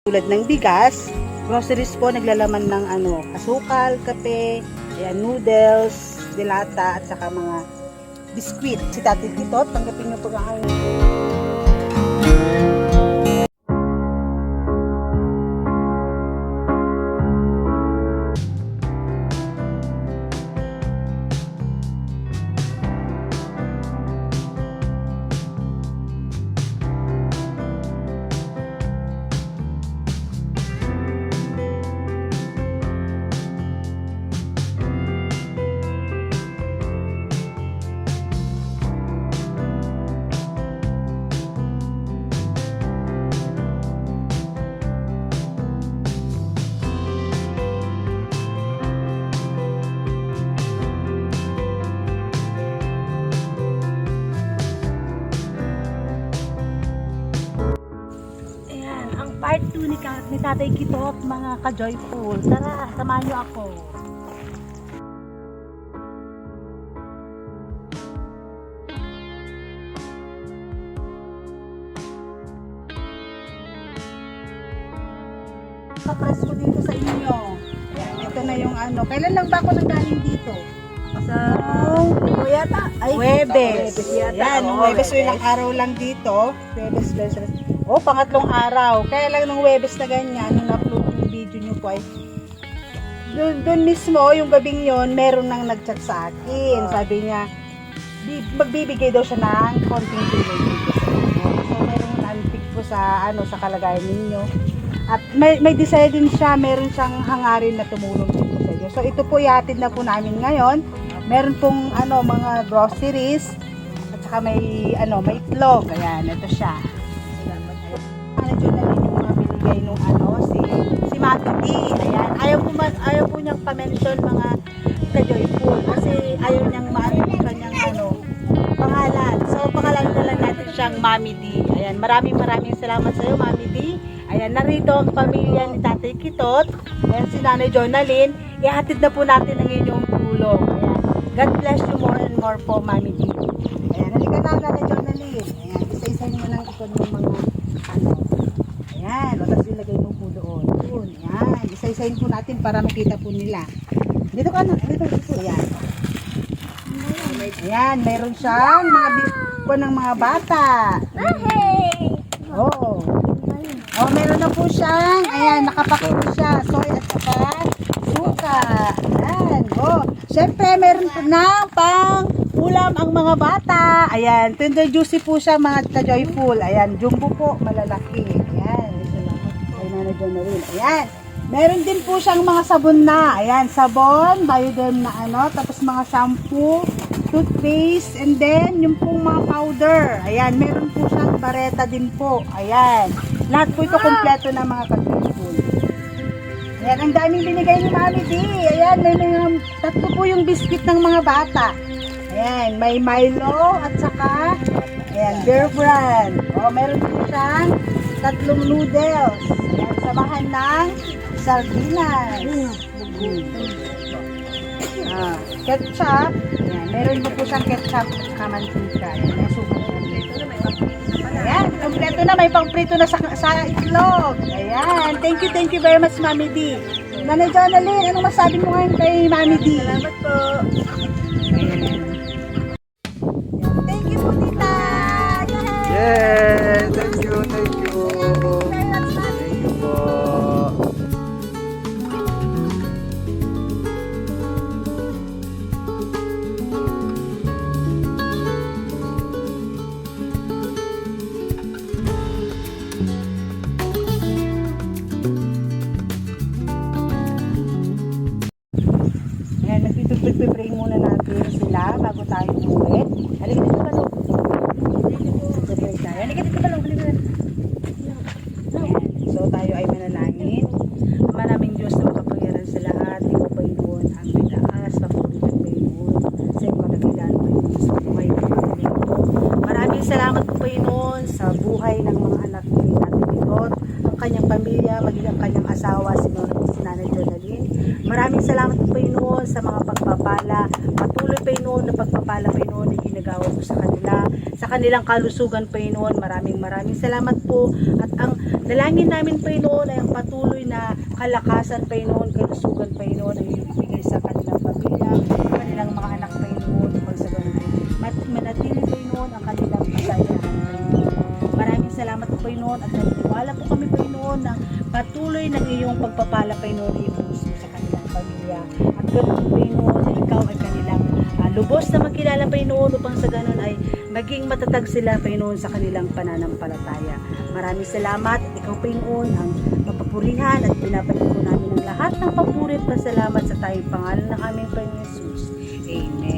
Tulad ng bigas, groceries po naglalaman ng asukal, kape, ayan, noodles, dilata, at saka mga biskwit. Si Tati dito, tanggapin niyo po ang part 2 ni Tatay Kitot, mga ka-joyful. Tara, samahan niyo ako. Kapres ko dito sa inyo. Ayan, ito na yung Kailan lang ba ako nanggaling dito? Sa yata. Ay, Huwebes. Yan, Huwebes. So, ilang araw lang dito. Huwebes, pangatlong araw. Kaya lang nung Huwebes na ganyan, nung na-upload yung video nyo po ay doon mismo, yung gabing yon, meron nang nag-chat sa akin. Sabi niya, magbibigay daw siya ng konting tulong dito sa inyo. So, meron nantig po sa kalagayan ninyo. At may desire din siya, meron siyang hangarin na tumulong din po sa inyo. So, ito po ihatid na po namin ngayon. Meron pong mga groceries at saka may itlog. Ayan, ito siya. Medyo na rin yung mga binigay nung si Mati D. Ayan, ayaw po niyang pa-mention mga ka-joyful kasi ayaw niyang maano yung kanyang pangalan. So, pangalan na lang natin siyang Mami D. Ayan, maraming salamat sa iyo, Mami D. Ayan, narito ang pamilya ni Tatay Kitot. Ayan, si Nanay Jonalyn. Ihatid na po natin ang inyong tulong. Ayan, God bless you more and more po, Mami D. Ayan, halika na, Nanay Jonalyn. Ayan, isa-isa niyo ng ikon ng mga Ayan, o tapos ilagay mo po doon. Ayan, isa-isahin po natin para makita po nila. Dito ka na, dito. Ayan. Ayan, mayroon siyang mga bisko ng mga bata. Oo. Oh, meron na po siyang, ayan, nakapak po siya. Soy at saka suka. Ayan, syempre meron po na pang ulam ang mga bata. Ayan, tender juicy po siya mga ka-joyful. Ayan, jumbo po, malalaki. Ayan, ay Nanay Jonalyn. Ayan, meron din po siyang mga sabon na. Ayan, sabon, Bioderm na tapos mga shampoo, toothpaste, and then yung pong mga powder. Ayan, meron po siyang bareta din po. Ayan, lahat po ito kompleto na mga ka-joyful. Ayan, ang daming binigay ni Mami D. Ayan, may tatlo po yung biscuit ng mga bata. Ayan, may Milo at saka ayan, Bear Brand. Meron po siyang tatlong noodles. Ayan, samahan ng sardinas. Ketchup. Ayan, meron po siyang ketchup at saka mantika. Ayan, may suka na. Ayan, kompleto na. May pang-prito na sa itlog. Ayan, thank you very much, Mami D. Nanay Jonalyn, anong masabi mo ngayon kay Mami D? Salamat po. Thank you po, Tita. Yay! Thank you. Thank you po. Ayan, nagpipray muna natin sila bago tayo umuwi. Halika dito ba, Log? Halika dito ba, Log? So, tayo ay manalangin. Maraming Diyos na makapangyarihan sa lahat. Ikaw, Panginoon, ang may taas, mapulitan, Panginoon, sa iyong kadakilaan, Panginoon, sa buhay ng pamilya ko. Maraming salamat po, Panginoon, sa buhay ng mga anak ni Tatay Kitot, ang kanyang pamilya, maging ang kanyang asawa, si Nanay Jonalyn. Maraming salamat po, Panginoon, sa mga pagpapala. Patuloy, Panginoon, na pagpapala, Panginoon, na pinag-awal po sa kanila, sa kanilang kalusugan, Panginoon. Maraming salamat po. At ang dalangin namin, Panginoon, ay ang patuloy na kalakasan, Panginoon, kalusugan, Panginoon, ang ibigay sa kanilang pamilya, sa kanilang mga anak, Panginoon, upang sa ganun ay manatili, Panginoon, ang kanilang kasayahan, Panginoon. Maraming salamat po, Panginoon, at naniniwala po kami, Panginoon, ng patuloy ng iyong pagpapala, Panginoon, iubos sa kanilang pamilya. At ganun, Panginoon, na ikaw ay kanilang lubos na makilala, Panginoon, upang sa ganun ay maging matatag sila, Panginoon, sa kanilang pananampalataya. Maraming salamat at ikaw, Panginoon, ang mapapurihan at pinapalik po namin ang lahat ng papuri at pasalamat sa tayong pangalan ng aming Panginoon Jesus. Amen.